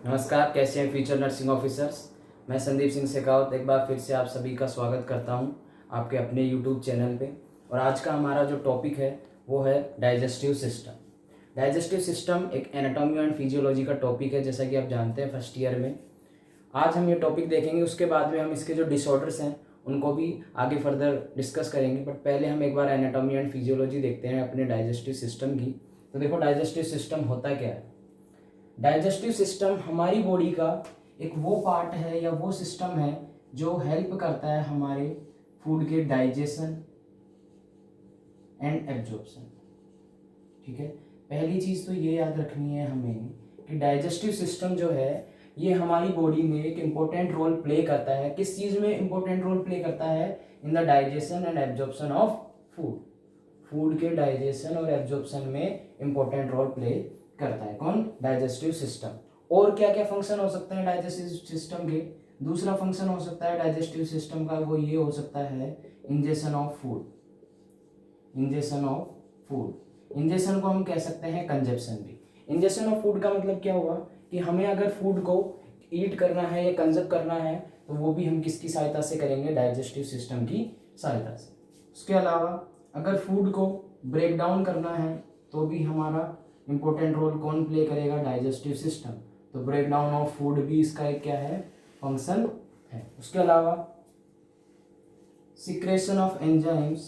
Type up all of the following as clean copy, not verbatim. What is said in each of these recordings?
नमस्कार, कैसे हैं फ्यूचर नर्सिंग ऑफिसर्स। मैं संदीप सिंह शेखावत एक बार फिर से आप सभी का स्वागत करता हूं आपके अपने यूट्यूब चैनल पे। और आज का हमारा जो टॉपिक है वो है डाइजेस्टिव सिस्टम। डाइजेस्टिव सिस्टम एक एनाटॉमी एंड फिजियोलॉजी का टॉपिक है, जैसा कि आप जानते हैं फर्स्ट ईयर में। आज हम ये टॉपिक देखेंगे, उसके बाद में हम इसके जो डिसऑर्डर्स हैं उनको भी आगे फर्दर डिस्कस करेंगे। बट पहले हम एक बार एनाटॉमी एंड फिजियोलॉजी देखते हैं अपने डाइजेस्टिव सिस्टम की। तो देखो, डाइजेस्टिव सिस्टम होता क्या है। डाइजेस्टिव सिस्टम हमारी बॉडी का एक वो पार्ट है या वो सिस्टम है जो हेल्प करता है हमारे फूड के डाइजेशन एंड एब्जॉर्प्शन। ठीक है, पहली चीज़ तो ये याद रखनी है हमें कि डाइजेस्टिव सिस्टम जो है ये हमारी बॉडी में एक इम्पोर्टेंट रोल प्ले करता है। किस चीज़ में इम्पोर्टेंट रोल प्ले करता है? In the digestion and absorption of food. Food के डाइजेशन और एब्जॉर्प्शन में इम्पोर्टेंट रोल प्ले करता है कौन? Digestive system. और क्या क्या फंक्शन हो सकते हैं डाइजेस्टिव सिस्टम के? दूसरा फंक्शन हो सकता है डाइजेस्टिव सिस्टम का, वो ये हो सकता है injection of food. Injection of food, injection को हम कह सकते हैं कंजप्शन भी। इंजेक्शन ऑफ फूड का मतलब क्या हुआ कि हमें अगर फूड को ईट करना है या कंजप्ट करना है तो वो भी हम किसकी सहायता से करेंगे? डाइजेस्टिव सिस्टम की सहायता से। उसके अलावा अगर फूड को ब्रेक डाउन करना है तो भी हमारा इंपॉर्टेंट रोल कौन प्ले करेगा? Digestive system. तो ब्रेक डाउन ऑफ फूड भी इसका एक क्या है? फंक्शन है। उसके अलावा सिक्रेशन ऑफ एंजाइम्स,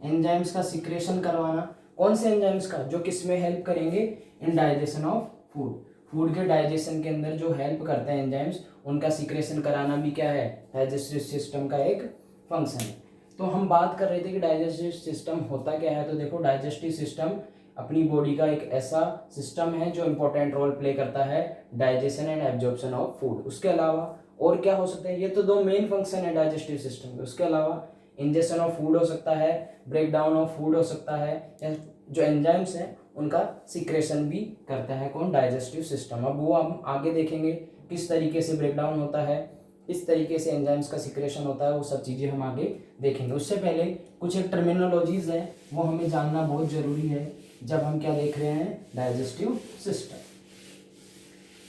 एंजाइम्स का सिक्रेशन करवाना। कौन से एंजाइम्स का? जो किस में हेल्प करेंगे? In digestion of food. Food के डाइजेशन के अंदर जो हेल्प करते हैं एंजाइम्स, उनका सिक्रेशन कराना भी क्या है? डाइजेस्टिव सिस्टम का एक फंक्शन है। तो हम बात कर रहे थे कि डाइजेस्टिव सिस्टम होता क्या है। तो देखो, डाइजेस्टिव सिस्टम अपनी बॉडी का एक ऐसा सिस्टम है जो इंपॉर्टेंट रोल प्ले करता है digestion and absorption of food. उसके अलावा और क्या हो सकता है? ये तो दो मेन फंक्शन है डाइजेस्टिव सिस्टम के। उसके अलावा इंजेक्शन ऑफ फूड हो सकता है, ब्रेक डाउन ऑफ फूड हो सकता है, या जो एंजाइम्स हैं उनका सिक्रेशन भी करता है कौन? Digestive system. अब वो हम आगे देखेंगे किस तरीके से ब्रेक डाउन होता है, इस तरीके से एंजाइम्स का सिक्रेशन होता है, वो सब चीज़ें हम आगे देखेंगे। उससे पहले कुछ एक टर्मिनोलॉजीज है वो हमें जानना बहुत ज़रूरी है जब हम क्या देख रहे हैं? Digestive system.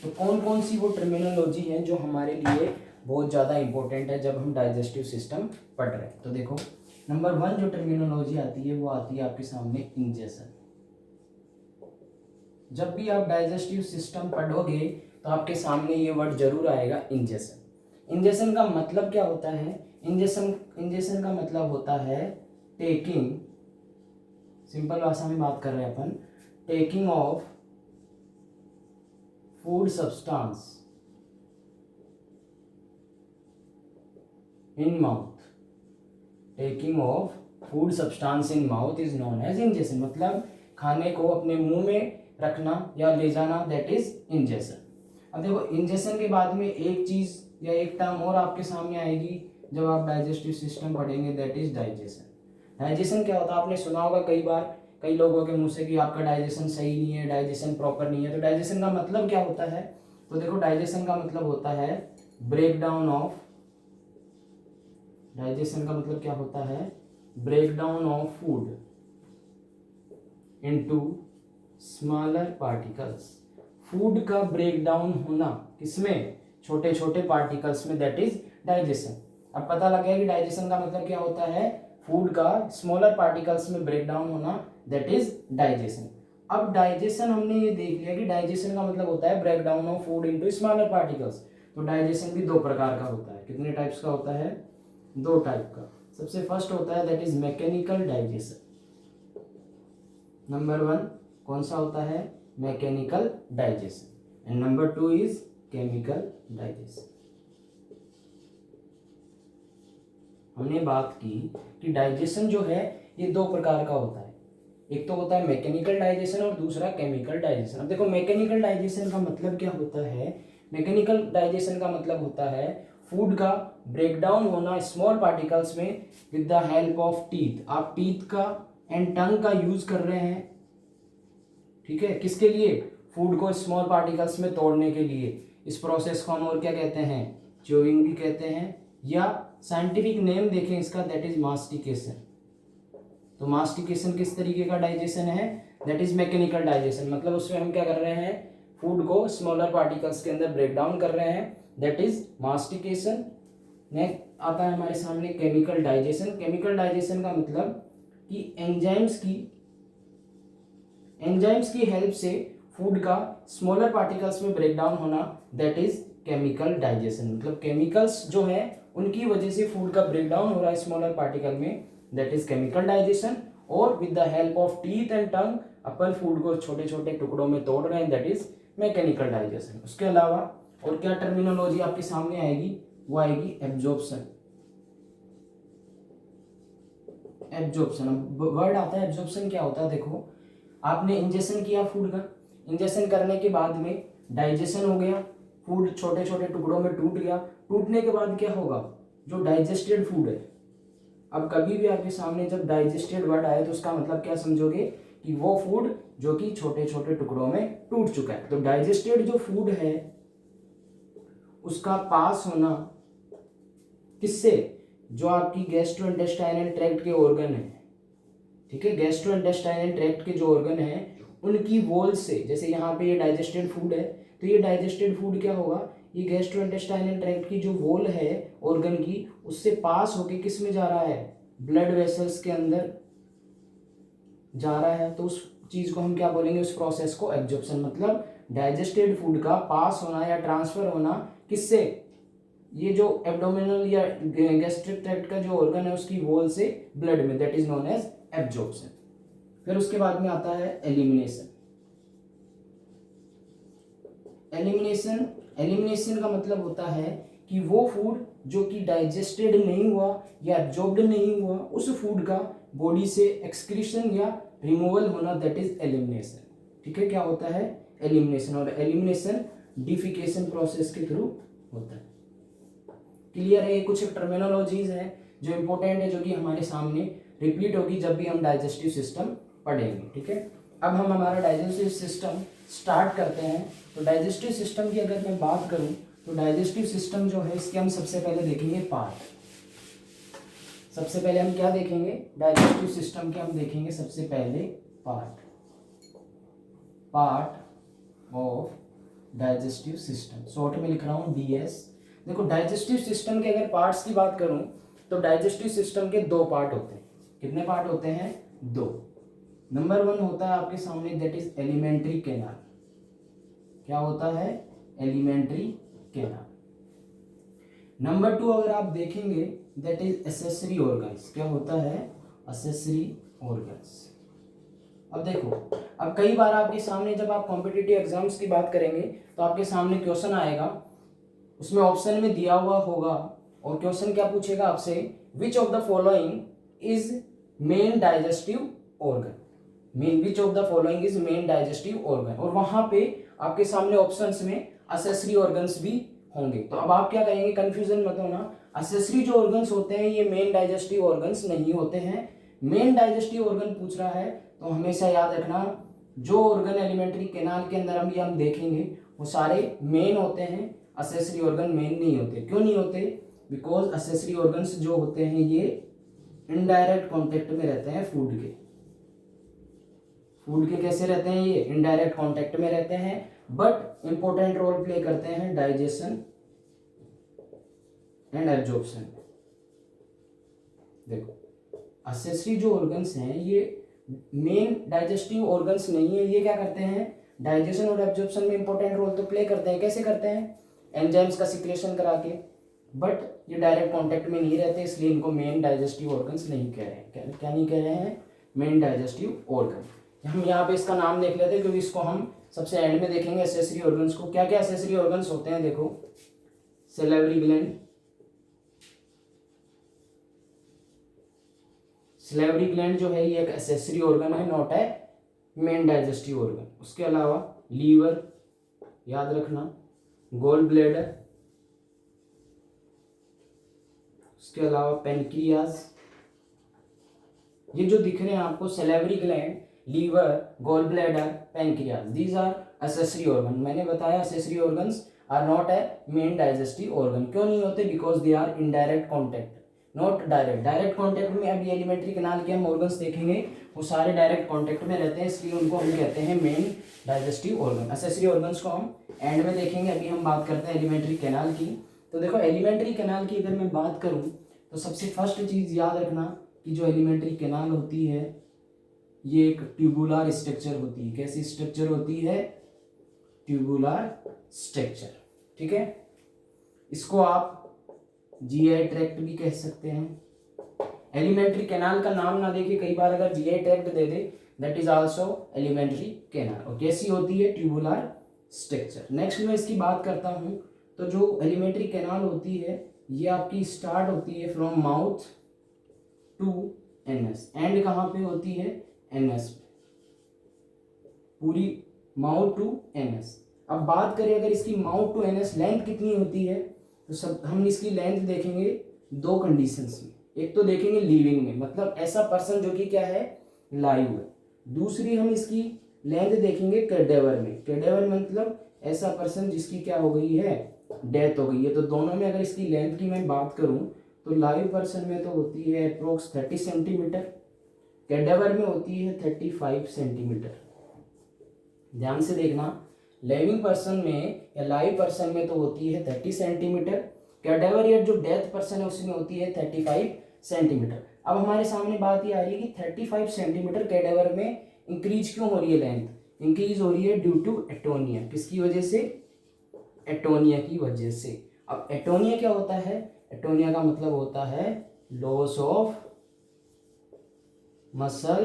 तो कौन कौन सी वो टर्मिनोलॉजी है जो हमारे लिए बहुत ज़्यादा इंपॉर्टेंट है जब हम डाइजेस्टिव सिस्टम पढ़ रहे हैं? तो देखो, नंबर 1 जो टर्मिनोलॉजी आती है वो आती है आपके सामने इंजेक्शन। जब भी आप डाइजेस्टिव सिस्टम पढ़ोगे तो आपके सामने ये वर्ड जरूर आएगा, इंजेक्शन। इंजेक्शन का मतलब क्या होता है? इंजेक्शन का मतलब होता है टेकिंग, सिंपल भाषा में बात कर रहे हैं अपन, taking off food substance in mouth. Taking off food substance in mouth is known as injection. मतलब खाने को अपने मुंह में रखना या ले जाना, दैट इज इंजेक्शन। अब देखो, इंजेक्शन के बाद में एक चीज या एक टर्म और आपके सामने आएगी जब आप डाइजेस्टिव सिस्टम पढ़ेंगे, दैट इज डाइजेशन। डाइजेशन क्या होता है? आपने सुना होगा कई बार कई लोगों के मुंह से कि आपका डाइजेशन सही नहीं है, डाइजेशन प्रॉपर नहीं है। तो डाइजेशन का मतलब क्या होता है? तो देखो, डाइजेशन का मतलब होता है ब्रेक डाउन ऑफ, डाइजेशन का मतलब क्या होता है? Break down of food into smaller particles. Food का ब्रेक डाउन होना किसमें? छोटे छोटे पार्टिकल्स में, दैट इज डाइजेशन। अब पता लग गया कि डाइजेशन का मतलब क्या होता है? फूड का स्मॉलर पार्टिकल्स में ब्रेक डाउन होना, दैट इज डाइजेशन। अब डाइजेशन हमने ये देख लिया कि डाइजेशन का मतलब होता है break down of food into smaller particles. तो डाइजेशन भी दो प्रकार का होता है। कितने टाइप्स का होता है? दो टाइप का। सबसे फर्स्ट होता है that is mechanical digestion. Number 1 कौन सा होता है? Mechanical digestion. And number 2 is chemical digestion. हमने बात की कि डाइजेशन जो है ये दो प्रकार का होता है। एक तो होता है मैकेनिकल डाइजेशन और दूसरा केमिकल डाइजेशन। अब देखो, मैकेनिकल डाइजेशन का मतलब क्या होता है? मैकेनिकल डाइजेशन का मतलब होता है फूड का ब्रेकडाउन होना स्मॉल पार्टिकल्स में with the help of teeth. आप टीथ का एंड टंग का यूज कर रहे हैं, ठीक है, किसके लिए? फूड को स्मॉल पार्टिकल्स में तोड़ने के लिए। इस प्रोसेस को हम और क्या कहते हैं? च्यूइंग भी कहते हैं, या साइंटिफिक नेम देखें इसका, दैट इज मास्टिकेशन। तो मास्टिकेशन किस तरीके का डाइजेशन है? दैट इज मैकेनिकल डाइजेशन, मतलब उसमें हम क्या कर रहे हैं, फूड को स्मॉलर पार्टिकल्स के अंदर ब्रेक डाउन कर रहे हैं, दैट इज मास्टिकेशन। नेक्स्ट आता है हमारे सामने केमिकल डाइजेशन। केमिकल डाइजेशन का मतलब कि एंजाइम्स की हेल्प से फूड का स्मॉलर पार्टिकल्स में ब्रेक डाउन होना, दैट इज केमिकल डाइजेशन। मतलब केमिकल्स जो है उनकी वजह से फूड का ब्रेक डाउन हो रहा है स्मॉलर पार्टिकल में, दैट इज केमिकल डाइजेशन। और with the help of teeth and tongue upon food को छोटे छोटे टुकड़ों में तोड़ रहे हैं, दैट इज मैकेनिकल डाइजेशन। उसके अलावा और क्या टर्मिनोलॉजी आपके सामने आएगी, वो आएगी एब्जॉर्प्शन। एब्जॉर्प्शन, वर्ड आता है एब्जॉर्प्शन, क्या होता है देखो, आपने इंजेक्शन किया फूड का, इंजेक्शन करने के बाद में डाइजेशन हो गया, फूड छोटे छोटे टुकड़ों में टूट गया, टूटने के बाद क्या होगा, जो डाइजेस्टेड फूड है, अब कभी भी आपके सामने जब डाइजेस्टेड वर्ड आए तो उसका मतलब क्या समझोगे कि वो फूड जो कि छोटे छोटे टुकड़ों में टूट चुका है। तो डाइजेस्टेड जो फूड है उसका पास होना किससे, जो आपकी गैस्ट्रोइंटेस्टाइनल ट्रैक्ट के ऑर्गन है, ठीक है, गैस्ट्रोइंटेस्टाइनल ट्रैक्ट के जो ऑर्गन है उनकी वॉल से, जैसे यहाँ पे ये डाइजेस्टेड फूड है तो ये डाइजेस्टेड फूड क्या होगा, ये गैस्ट्रोइंटेस्टाइनल ट्रैक्ट की जो वॉल है ऑर्गन की, उससे पास होके किस में जा रहा है, ब्लड वेसल्स के अंदर जा रहा है। तो उस चीज को हम क्या बोलेंगे, उस प्रोसेस को एब्जॉर्प्शन। मतलब डाइजेस्टेड फूड का पास होना या ट्रांसफर होना किससे, ये जो एब्डोमिनल या गैस्ट्रिक ट्रैक्ट का जो ऑर्गन है उसकी वॉल से ब्लड में, that is known as absorption. फिर उसके बाद में आता है एलिमिनेशन। एलिमिनेशन का मतलब होता है कि वो फूड जो कि डाइजेस्टेड नहीं हुआ या एब्जॉर्ब्ड नहीं हुआ, उस फूड का बॉडी से एक्सक्रीशन या रिमूवल होना, दैट इज एलिमिनेशन। ठीक है, क्या होता है एलिमिनेशन, और एलिमिनेशन डिफिकेशन प्रोसेस के थ्रू होता है। क्लियर है, ये कुछ टर्मिनोलॉजीज है जो इंपॉर्टेंट है, जो कि हमारे सामने रिपीट होगी जब भी हम डाइजेस्टिव सिस्टम पढ़ेंगे। ठीक है, अब हम हमारा डाइजेस्टिव सिस्टम स्टार्ट करते हैं। तो डाइजेस्टिव सिस्टम की अगर मैं बात करूं तो डाइजेस्टिव सिस्टम जो है इसके हम सबसे पहले देखेंगे पार्ट। सबसे पहले हम क्या देखेंगे, डाइजेस्टिव सिस्टम के हम देखेंगे सबसे पहले part of digestive system, short में लिख रहा हूं डीएस। देखो डाइजेस्टिव सिस्टम के अगर पार्ट्स की बात करूं तो डाइजेस्टिव सिस्टम के दो पार्ट होते हैं। कितने पार्ट होते हैं, दो। नंबर 1 होता है आपके सामने, दैट इज एलिमेंट्री कैनाल। क्या होता है, एलिमेंट्री कैनाल। नंबर 2 अगर आप देखेंगे दैट इज एसेसरी ऑर्गन्स। क्या होता है, एसेसरी ऑर्गन्स। अब देखो, अब कई बार आपके सामने जब आप कॉम्पिटिटिव एग्जाम्स की बात करेंगे तो आपके सामने क्वेश्चन आएगा, उसमें ऑप्शन में दिया हुआ होगा और क्वेश्चन क्या पूछेगा आपसे, which of the following is main digestive organ, which of the following is main digestive organ, और वहां पे आपके सामने ऑप्शंस में एसेसरी ऑर्गन्स भी होंगे। तो अब आप क्या करेंगे, कंफ्यूजन मत होना, एसेसरी जो ऑर्गन्स होते हैं ये मेन डाइजेस्टिव ऑर्गन्स नहीं होते हैं। मेन डाइजेस्टिव ऑर्गन पूछ रहा है तो हमेशा याद रखना, जो ऑर्गन एलिमेंट्री कैनाल के अंदर हम देखेंगे वो सारे मेन होते हैं, एसेसरी ऑर्गन मेन नहीं होते। क्यों नहीं होते, बिकॉज एसेसरी ऑर्गन्स जो होते हैं ये इनडायरेक्ट कांटेक्ट में रहते हैं फूड के कैसे रहते हैं, ये इनडायरेक्ट कांटेक्ट में रहते हैं, बट इंपॉर्टेंट रोल प्ले करते हैं डाइजेशन एंड एब्जॉर्प्शन। देखो एसेसरी जो ऑर्गन्स हैं ये मेन डाइजेस्टिव ऑर्गन्स नहीं है, ये क्या करते हैं, डाइजेशन और एब्जॉर्प्शन में इंपॉर्टेंट रोल तो प्ले करते हैं। कैसे करते हैं, एंजाइम्स का सिक्रेशन करा के, बट ये डायरेक्ट कांटेक्ट में नहीं रहते, इसलिए इनको मेन डाइजेस्टिव ऑर्गन्स नहीं कह रहे हैं। क्या नहीं कह रहे हैं, मेन डाइजेस्टिव ऑर्गन। हम यहाँ पे इसका नाम देख लेते हैं क्योंकि इसको हम सबसे एंड में देखेंगे एसेसरी ऑर्गन्स को। क्या क्या एसेसरी ऑर्गन्स होते हैं, देखो सैलिवरी ग्लैंड, सैलिवरी ग्लैंड जो है ये एक एसेसरी ऑर्गन है, नॉट है मेन डाइजेस्टिव ऑर्गन। उसके अलावा लीवर याद रखना, गोल ब्लैडर, उसके अलावा पेनक्रियाज, ये जो दिख रहे हैं आपको salivary gland, liver, gall bladder, pancreas, these are accessory organ. मैंने बताया accessory organs are not a main digestive organ. क्यों नहीं होते, because they are in direct contact, not direct. Direct contact में अभी एलिमेंट्री कैनाल के हम ऑर्गन्स देखेंगे वो सारे डायरेक्ट कांटेक्ट में रहते हैं, इसलिए उनको हम कहते हैं main digestive organ. Accessory organs को हम एंड में देखेंगे, अभी हम बात करते हैं एलिमेंट्री कैनाल की। तो देखो एलिमेंट्री कैनाल की अगर मैं बात करूं तो सबसे फर्स्ट चीज़ याद रखना कि जो एलिमेंट्री कैनाल होती है ये एक ट्यूबुलर स्ट्रक्चर होती है। कैसी स्ट्रक्चर होती है? ट्यूबुलर स्ट्रक्चर, ठीक है। इसको आप जीआई ट्रैक्ट भी कह सकते हैं। एलिमेंट्री कैनाल का नाम ना देके कई बार अगर GI tract they they, that is also alimentary canal. और कैसी होती है? Tubular structure. नेक्स्ट मैं इसकी बात करता हूँ, तो जो एलिमेंट्री कैनाल होती है ये आपकी स्टार्ट होती है from mouth to anus. And कहाँ पे होती है? एनएस पे, पूरी माउथ टू एनएस। अब बात करें अगर इसकी माउथ टू एनएस लेंथ कितनी होती है, तो सब हम इसकी लेंथ देखेंगे दो कंडीशंस में। एक तो देखेंगे लिविंग में, मतलब ऐसा पर्सन जो कि क्या है? लाइव है। दूसरी हम इसकी लेंथ देखेंगे कैडेवर में। कैडेवर मतलब ऐसा पर्सन जिसकी क्या हो गई है? डेथ हो गई है। तो दोनों में अगर इसकी लेंथ की मैं बात करूं तो लाइव पर्सन में तो होती है अप्रोक्स 30 सेंटीमीटर, कैडेवर में होती है 35 सेंटीमीटर। ध्यान से देखना, लिविंग पर्सन में या लाइव पर्सन में तो होती है 30 सेंटीमीटर, कैडेवर या जो डेथ पर्सन है उसमें होती है 35 सेंटीमीटर। अब हमारे सामने बात ये आ रही है कि 35 सेंटीमीटर कैडेवर में इंक्रीज क्यों हो रही है लेंथ? इंक्रीज हो रही है ड्यू टू एटोनिया। किसकी वजह से? एटोनिया की वजह से। अब एटोनिया क्या होता है? एटोनिया का मतलब होता है loss of muscle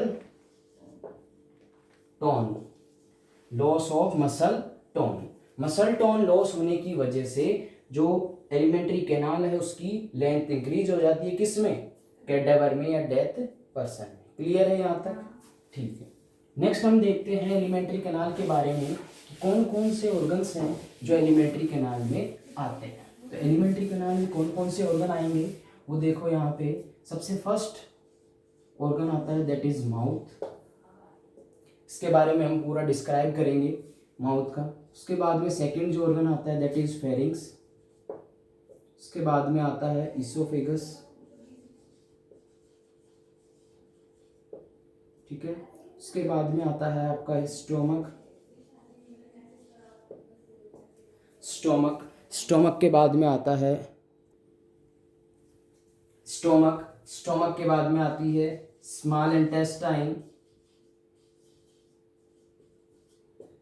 tone. Loss of muscle tone. Muscle tone loss होने की वजह से जो एलिमेंट्री कैनाल है उसकी लेंथ इंक्रीज हो जाती है। किसमें? कैडेवर में या डेथ पर्सन में। क्लियर है यहाँ तक? ठीक है। नेक्स्ट हम देखते हैं एलिमेंट्री कैनाल के बारे में कि कौन कौन से ऑर्गन्स हैं जो एलिमेंट्री कैनाल में आते हैं। तो एलिमेंट्री कैनाल में कौन कौन से ऑर्गन आएंगे वो देखो यहाँ पे। सबसे फर्स्ट ऑर्गन आता है दैट इज माउथ। इसके बारे में हम पूरा डिस्क्राइब करेंगे माउथ का। उसके बाद में सेकंड जो ऑर्गन आता है दैट इज फेरिंग्स। उसके बाद में आता है इसोफेगस, ठीक है। उसके बाद में आता है आपका स्टोमक। स्टोमक के बाद में आता है स्टोमक के बाद में आती है स्मॉल इंटेस्टाइन।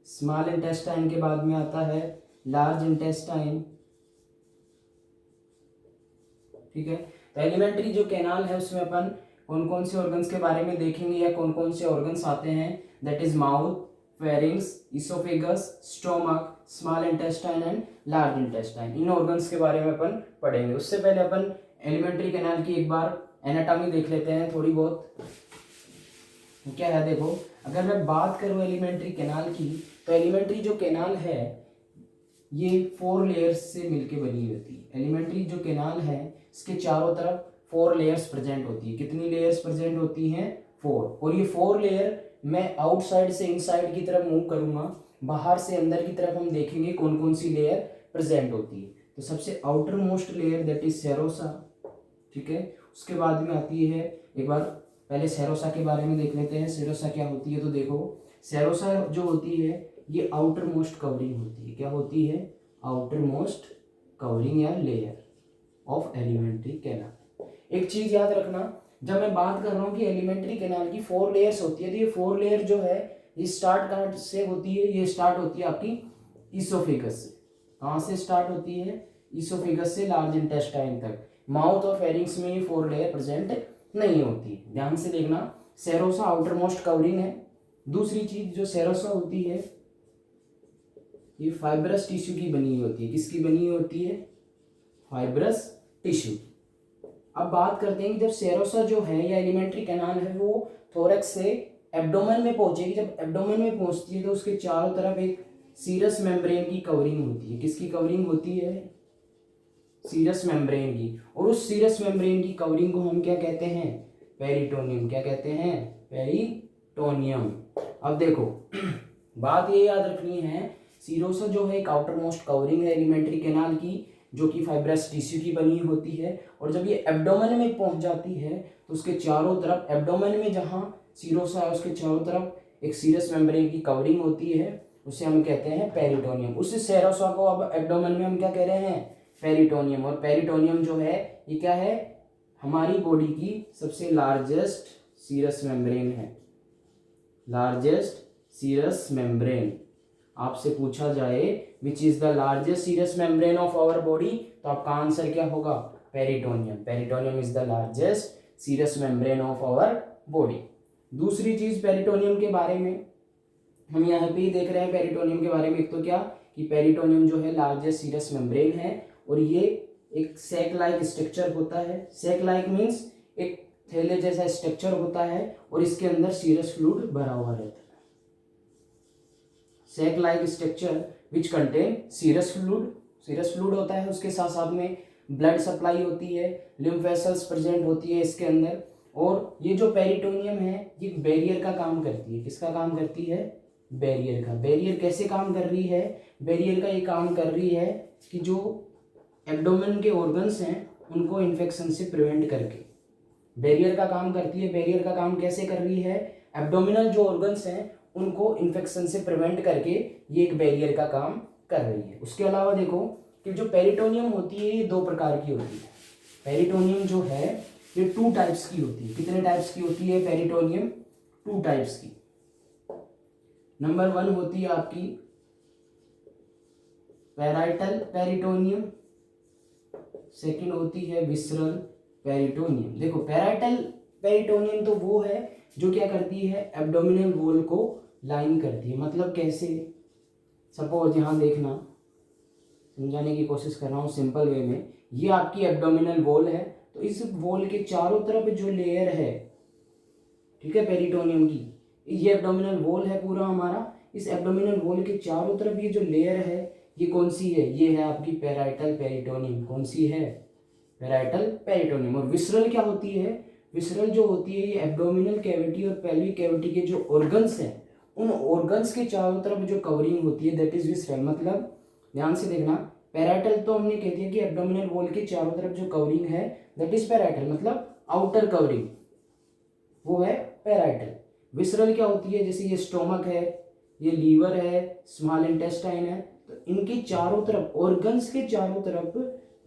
स्मॉल इंटेस्टाइन के बाद में आता है लार्ज इंटेस्टाइन, ठीक है। तो एलिमेंट्री जो कैनाल है उसमें अपन कौन कौन से ऑर्गन्स के बारे में देखेंगे या कौन कौन से ऑर्गन्स आते हैं, that is mouth, pharynx, oesophagus, stomach, small intestine and large intestine. In organs के बारे में अपन पढ़ेंगे। उससे पहले अपन एलिमेंट्री कैनाल की एक बार एनाटॉमी देख लेते हैं थोड़ी बहुत। क्या है देखो, अगर मैं बात करूं एलिमेंट्री कैनाल की तो एलिमेंट्री जो कैनाल है ये 4 लेयर्स से मिलके बनी होती है। एलिमेंट्री जो कैनाल है इसके चारों तरफ 4 लेयर्स प्रेजेंट होती है। कितनी लेयर्स प्रेजेंट होती हैं? 4। और ये 4 लेयर मैं आउटसाइड से इनसाइड की तरफ मूव करूंगा, बाहर से अंदर की तरफ हम देखेंगे कौन कौन सी लेयर प्रेजेंट होती है। तो सबसे outer most layer that is serosa, ठीक है। उसके बाद में आती है, एक बार पहले सेरोसा के बारे में देख लेते हैं। सेरोसा क्या होती है? तो देखो सेरोसा जो होती है ये आउटर मोस्ट कवरिंग होती है। क्या होती है? आउटर मोस्ट कवरिंग या लेयर ऑफ एलिमेंट्री कैनाल। एक चीज याद रखना, जब मैं बात कर रहा हूँ कि एलिमेंट्री कैनाल की 4 लेयर्स होती है, तो ये 4 लेयर जो है ये स्टार्ट कहाँ से होती है? ये स्टार्ट होती है आपकी इसोफेगस से। कहाँ से स्टार्ट होती है? इसोफेगस से लार्ज इंटेस्टाइन तक। माउथ और फेरिंग्स में ये 4 लेयर प्रेजेंट नहीं होती। ध्यान से देखना, सेरोसा आउटर मोस्ट कवरिंग है। दूसरी चीज जो सेरोसा होती है ये फाइब्रस टिश्यू की बनी होती है। किसकी बनी होती है? Fibrous tissue. अब बात करते हैं कि जब सेरोसा जो है या एलिमेंट्री कैनाल है वो थोरैक्स से एब्डोमेन में पहुंचेगी। जब एब्डोमेन में पहुंचती है तो उसके चारों तरफ एक सीरस मेम्ब्रेन की कवरिंग होती है। किसकी कवरिंग होती है? सीरस मेम्ब्रेन की। और उस सीरस मेम्ब्रेन की कवरिंग को हम क्या कहते हैं? पेरिटोनियम। क्या कहते हैं? पेरिटोनियम। अब देखो बात ये याद रखनी है, सीरोसा जो है एक आउटर मोस्ट कवरिंग है एलिमेंट्री कैनाल की जो कि फाइब्रस टिश्यू की बनी होती है। और जब ये एब्डोमेन में पहुंच जाती है तो उसके चारों तरफ एब्डोमेन में जहाँ सीरोसा है उसके चारों तरफ एक सीरस मेम्ब्रेन की कवरिंग होती है, उसे हम कहते हैं पेरिटोनियम। उस सेरोसा को अब एब्डोमेन में हम क्या कह रहे हैं, पेरिटोनियम। और पेरिटोनियम जो है ये क्या है, हमारी बॉडी की सबसे लार्जेस्ट सीरस मेम्ब्रेन है, लार्जेस्ट सीरस मेम्ब्रेन। आपसे पूछा जाए which is the largest serous membrane of our body, तो आपका आंसर क्या होगा, peritoneum. Peritoneum is the largest serous membrane of our body. दूसरी चीज पेरिटोनियम के बारे में हम यहाँ पे ही देख रहे हैं, पेरिटोनियम के बारे में एक तो क्या कि पेरिटोनियम जो है लार्जेस्ट सीरस मेम्ब्रेन है और ये एक सैक लाइक स्ट्रक्चर होता है। सैक लाइक मीन्स एक थैले जैसा स्ट्रक्चर होता है और इसके अंदर सीरस फ्लूइड भरा हुआ रहता है। Sac like structure which contain serous fluid, serous fluid होता है, उसके साथ साथ में ब्लड सप्लाई होती है, लिम्फ वेसल्स प्रेजेंट होती है इसके अंदर। और ये जो पेरिटोनियम है ये बैरियर का काम करती है। किसका काम करती है, बैरियर का। बैरियर कैसे काम कर रही है, बैरियर का ये काम कर रही है कि जो एब्डोमेन के ऑर्गन्स हैं उनको इन्फेक्शन से प्रिवेंट करके बैरियर का काम करती है। बैरियर का काम कैसे कर रही है, एब्डोमिनल जो ऑर्गन्स हैं उनको इन्फेक्शन से प्रिवेंट करके ये एक बैरियर का काम कर रही है। उसके अलावा देखो कि जो पेरिटोनियम होती है ये दो प्रकार की होती है। पेरिटोनियम जो है ये 2 टाइप्स की होती है। कितने टाइप्स की होती है पेरिटोनियम, 2 टाइप्स की। नंबर 1 होती है आपकी पैराइटल पेरिटोनियम, सेकंड होती है विसरल पेरिटोनियम। देखो पैराइटल पेरिटोनियम तो वो है जो क्या करती है, एब्डोमिनल वॉल को लाइन करती है। मतलब कैसे, सपोज यहाँ देखना, समझाने की कोशिश कर रहा हूँ सिंपल वे में। ये आपकी एब्डोमिनल वॉल है, तो इस वॉल के चारों तरफ जो लेयर है, ठीक है, पेरिटोनियम की, ये एब्डोमिनल वॉल है पूरा हमारा। इस एब्डोमिनल वॉल के चारों तरफ ये जो लेयर है ये कौन सी है, ये है आपकी पैराइटल पेरिटोनियम। कौन सी है, पैराइटल पेरिटोनियम। और विसरल क्या होती है, विसरल जो होती है ये एब्डोमिनल कैविटी और पेल्विक कैविटी के जो ऑर्गन्स हैं उन ऑर्गन्स के चारों तरफ जो कवरिंग होती है दैट इज विसरल। मतलब ध्यान से देखना, पैराइटल तो हमने कह दिया कि एब्डोमिनल वॉल के चारों तरफ जो कवरिंग है दैट इज पैराइटल, मतलब आउटर कवरिंग, वो है पैराइटल। विसरल क्या होती है, जैसे ये स्टोमक है, ये लीवर है, स्मॉल इंटेस्टाइन है, तो इनके चारों तरफ ऑर्गन्स के चारों तरफ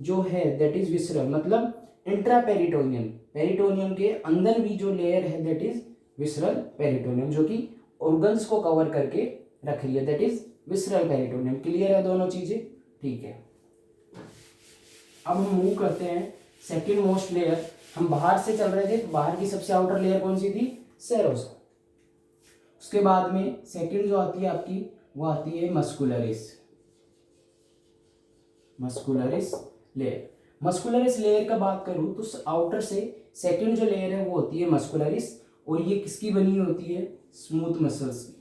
जो है दैट इज विसरल, मतलब इंट्रा पेरिटोनियम, पेरिटोनियम के अंदर भी जो लेयर है दैट इज विसरल पेरिटोनियम, जो कि ऑर्गन्स को कवर करके रख रही है, that is visceral peritoneum. Clear है दोनों चीजें, ठीक है। अब हम मूव करते हैं सेकेंड मोस्ट लेयर। हम बाहर से चल रहे थे, तो बाहर की सबसे आउटर लेयर कौन सी थी, सेरोसा। उसके बाद में सेकेंड जो आती है आपकी वो आती है muscularis, muscularis layer. Muscularis layer का बात करूं तो आउटर से सेकेंड जो लेयर है वो होती है मस्कुलरिस, और ये किसकी बनी होती है, स्मूथ मसल्स की,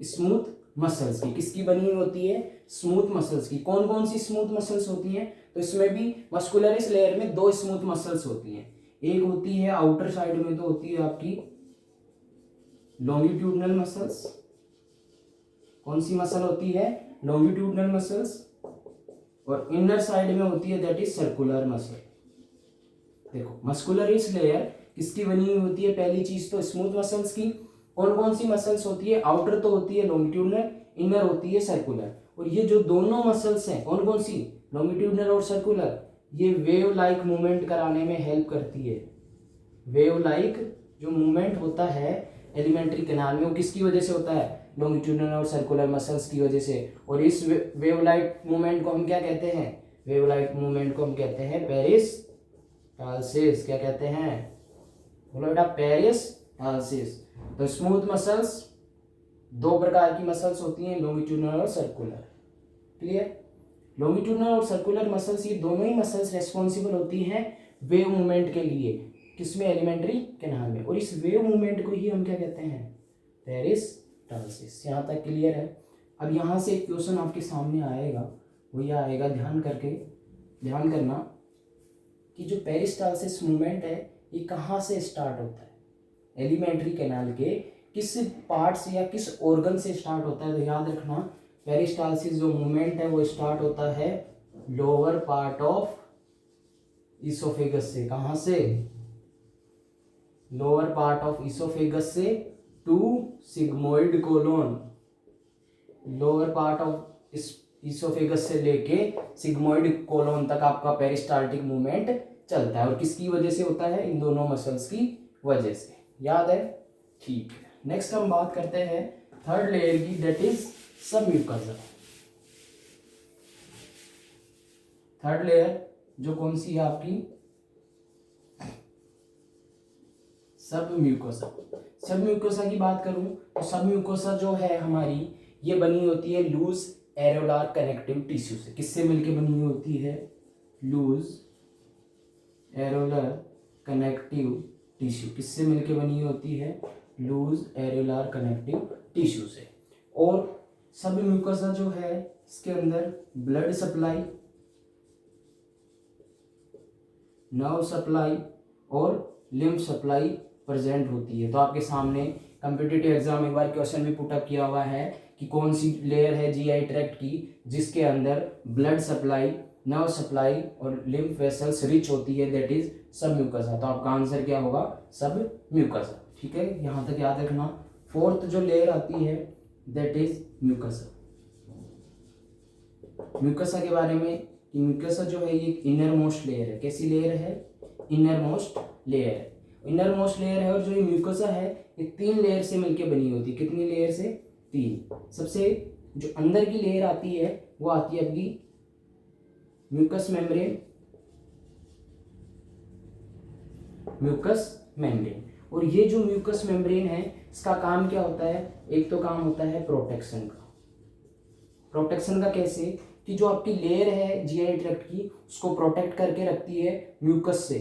स्मूथ मसल्स की। किसकी बनी होती है, स्मूथ मसल्स की। कौन कौन सी स्मूथ मसल्स होती हैं, तो इसमें भी मस्कुलरिस लेयर में 2 स्मूथ मसल्स होती हैं। एक होती है आउटर साइड में तो होती है आपकी लॉन्गिट्यूडनल मसल्स। कौन सी मसल होती है, लॉन्गिट्यूडनल मसल्स। और इनर साइड में होती है दैट इज सर्कुलर मसल। देखो मस्कुलरिस लेयर किसकी बनी हुई होती है, पहली चीज तो स्मूथ मसल्स की। कौन कौन सी मसल्स होती है, आउटर तो होती है लॉन्गिट्यूडनल, इनर होती है सर्कुलर। और ये जो दोनों मसल्स हैं कौन कौन सी, लॉन्गिट्यूडनल और सर्कुलर, ये वेव लाइक मूवमेंट कराने में हेल्प करती है। वेव लाइक जो मूवमेंट होता है एलिमेंट्री कैनाल में वो किसकी वजह से होता है, लॉन्गिट्यूडनल और सर्कुलर मसल्स की वजह से। और इस वेव लाइट मूवमेंट को हम क्या कहते हैं, वेव लाइट मूवमेंट को हम कहते हैं पेरिस्टाल्सिस। क्या कहते हैं, बोलो बेटा, पेरिस्टाल्सिस। तो स्मूथ मसल्स 2 प्रकार की मसल्स होती हैं, लॉन्गिट्यूडनल और सर्कुलर। क्लियर, लॉन्गिट्यूडनल और सर्कुलर मसल्स ये दोनों ही मसल्स रेस्पॉन्सिबल होती हैं वेव मूवमेंट के लिए, किसमें, एलिमेंट्री कैनाल में। और इस वेव मूवमेंट को ही हम क्या कहते हैं, पेरिस्टाल्सिस। यहाँ तक क्लियर है। अब यहाँ से एक क्वेश्चन आपके सामने आएगा, वो ये आएगा, ध्यान करना कि जो पेरिस्टाल्सिस मूवमेंट है ये कहाँ से स्टार्ट होता है, एलिमेंट्री कैनाल के किस पार्ट से या किस ऑर्गन से स्टार्ट होता है। तो याद रखना पेरिस्टाल्सिस जो मूवमेंट है वो स्टार्ट होता है लोअर पार्ट ऑफ इसोफेगस से। कहाँ से, लोअर पार्ट ऑफ इसोफेगस से to sigmoid colon, lower part of इस इसोफेगस से लेके सिग्मोइड कोलोन तक आपका पेरिस्टाल्टिक मूवमेंट चलता है। और किसकी वजह से होता है? इन दोनों मसल्स की वजह से। याद है? ठीक है। नेक्स्ट हम बात करते हैं थर्ड लेयर की, that is submucosa. Third layer जो कौन सी है आपकी? सबम्यूकोसा। सबम्यूकोसा की बात करूं तो सबम्यूकोसा जो है हमारी, ये बनी होती है लूज एरोलार कनेक्टिव टिश्यू से। किससे मिलके बनी होती है? Loose areolar connective tissue. किससे मिलके बनी होती है? लूज एरोलार कनेक्टिव टिश्यू से। और सबम्यूकोसा जो है इसके अंदर ब्लड सप्लाई, नर्व सप्लाई और लिम्फ सप्लाई प्रेजेंट होती है। तो आपके सामने कॉम्पिटिटिव एग्जाम एक बार क्वेश्चन भी पुटअप किया हुआ है कि कौन सी लेयर है जीआई ट्रैक्ट की जिसके अंदर ब्लड सप्लाई, नर्व सप्लाई और लिम्फ वेसल्स रिच होती है, दैट इज सबम्यूकोसा। तो आपका आंसर क्या होगा? सबम्यूकोसा। ठीक है, यहाँ तक याद रखना। फोर्थ जो लेयर आती है दैट इज म्यूकोसा। म्यूकोसा के बारे में, म्यूकोसा जो है ये इनर मोस्ट लेयर है। कैसी लेयर है? इनर मोस्ट लेयर है। इनर मोस्ट लेयर है। और जो ये म्यूकोसा है ये 3 लेयर से मिलके बनी होती है। कितनी लेयर से? 3। सबसे जो अंदर की लेयर आती है वो आती है आपकी म्यूकस मेम्ब्रेन, म्यूकस मेम्ब्रेन। और ये जो म्यूकस मेम्ब्रेन है इसका काम क्या होता है? एक तो काम होता है प्रोटेक्शन का। प्रोटेक्शन का कैसे? कि जो आपकी लेयर है जीआई ट्रैक्ट की उसको प्रोटेक्ट करके रखती है म्यूकस से,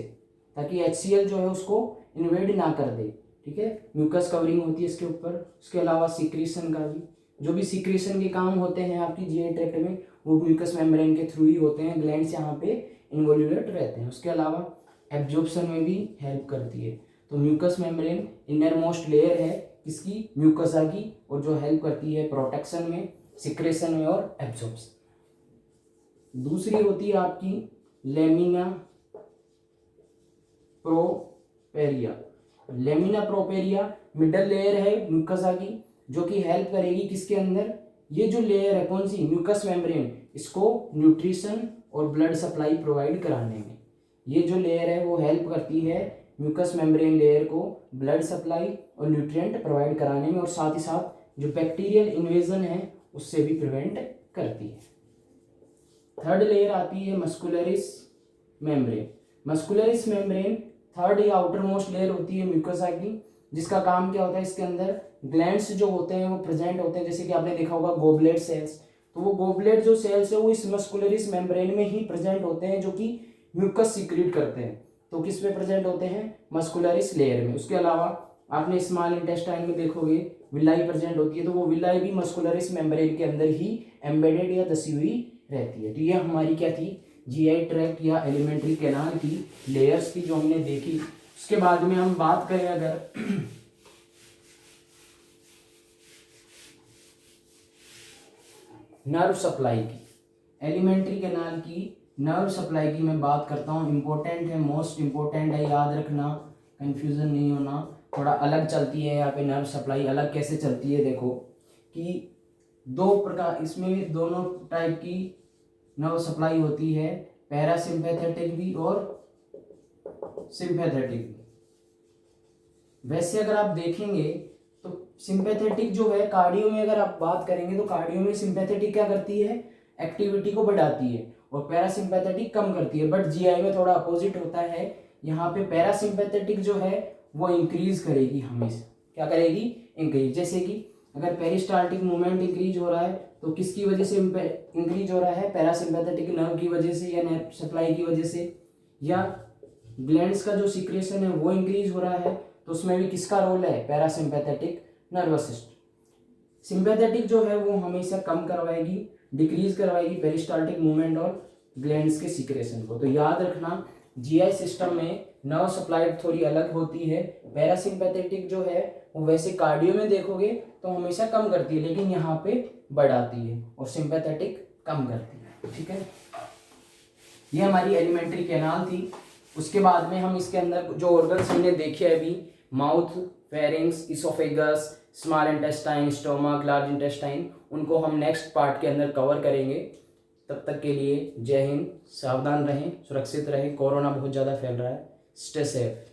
ताकि HCl जो है उसको इन्वेड ना कर दे। ठीक है, म्यूकस कवरिंग होती है इसके ऊपर। उसके अलावा सिक्रीशन का भी, जो भी सिक्रीशन के काम होते हैं आपकी जीआई ट्रैक्ट में वो म्यूकस मेम्ब्रेन के थ्रू ही होते हैं। ग्लैंड्स यहाँ पे इन्वोल्यूट रहते हैं। उसके अलावा एब्जॉर्प्शन में भी हेल्प करती है। तो mucus membrane innermost layer है किसकी? म्यूकोसा की। और जो हेल्प करती है प्रोटेक्शन में, सिक्रेशन में और एब्जॉर्प्शन। दूसरी होती है आपकी lamina propria. Lamina propria middle layer है म्यूकोसा की, जो कि हेल्प करेगी किसके अंदर? ये जो लेयर है कौन सी? म्यूकस मेम्ब्रेन, इसको न्यूट्रिशन और ब्लड सप्लाई प्रोवाइड कराने में। ये जो लेयर है वो हेल्प करती है म्यूकस मेम्ब्रेन लेयर को ब्लड सप्लाई और न्यूट्रिएंट प्रोवाइड कराने में, और साथ ही साथ जो बैक्टीरियल इन्वेजन है उससे भी प्रिवेंट करती है। थर्ड लेयर आती है muscularis membrane. Muscularis membrane third या आउटर मोस्ट लेयर होती है म्यूकोसा की, जिसका काम क्या होता है? इसके अंदर ग्लैंड्स जो होते हैं वो प्रेजेंट होते हैं। जैसे कि आपने देखा होगा गोबलेट सेल्स, तो वो गोबलेट जो सेल्स है वो इस मस्कुलरिस मेम्ब्रेन में ही प्रेजेंट होते हैं, जो कि म्यूकस सीक्रेट करते हैं। तो किस में प्रेजेंट होते हैं? मस्कुलरिस लेयर में। उसके अलावा आपने स्मॉल इंटेस्टाइन में देखोगे विलाई प्रेजेंट होती है, तो वो विलाई भी मस्कुलरिस मेम्ब्रेन के अंदर ही एम्बेडेड या दसी हुई रहती है। तो ये हमारी क्या थी? जीआई ट्रैक्ट या एलिमेंट्री कैनाल की लेयर्स की जो हमने देखी। उसके बाद में हम बात करें अगर नर्व सप्लाई की, एलिमेंट्री कैनाल की नर्व सप्लाई की मैं बात करता हूँ। इंपॉर्टेंट है, मोस्ट इंपॉर्टेंट है, याद रखना, कंफ्यूजन नहीं होना। थोड़ा अलग चलती है यहाँ पे नर्व सप्लाई। अलग कैसे चलती है? देखो कि 2 प्रकार, इसमें दोनों टाइप की नर्व सप्लाई होती है, पैरासिम्पैथेटिक भी और सिंपैथेटिक भी। वैसे अगर आप देखेंगे तो सिंपैथेटिक जो है कार्डियो में, अगर आप बात करेंगे तो कार्डियो में सिंपैथेटिक क्या करती है? एक्टिविटी को बढ़ाती है, और पैरासिम्पैथेटिक कम करती है। बट जीआई में थोड़ा अपोजिट होता है। यहाँ पे पैरासिम्पैथेटिक जो है वो इंक्रीज करेगी हमेशा। क्या करेगी? इंक्रीज। जैसे कि अगर पेरिस्टाल्टिक मूवमेंट इंक्रीज हो रहा है तो किसकी वजह से इंक्रीज हो रहा है? पैरासिम्पैथेटिक नर्व की वजह से या नर्व सप्लाई की वजह से, या ग्लैंड्स का जो सिक्रेशन है वो इंक्रीज हो रहा है, तो उसमें भी किसका रोल है? Parasympathetic nervous system. सिंपैथेटिक जो है वो हमेशा कम करवाएगी, डिक्रीज करवाएगी पेरिस्टाल्टिक मूवमेंट और ग्लैंड्स के सिक्रेशन को। तो याद रखना जीआई सिस्टम में नर्व सप्लाई थोड़ी अलग होती है। पैरासिम्पैथेटिक जो है वो वैसे कार्डियो में देखोगे तो हमेशा कम करती है, लेकिन यहाँ पे बढ़ाती है, और सिंपैथेटिक कम करती है। ठीक है, ये हमारी एलिमेंट्री कैनाल थी। उसके बाद में हम इसके अंदर जो ऑर्गन्स हमने देखे अभी, mouth, pharynx, oesophagus, small intestine, stomach, large intestine, उनको हम नेक्स्ट पार्ट के अंदर कवर करेंगे। तब तक के लिए जय हिंद, सावधान रहें, सुरक्षित रहें, कोरोना बहुत ज़्यादा फैल रहा है, स्टे सेफ।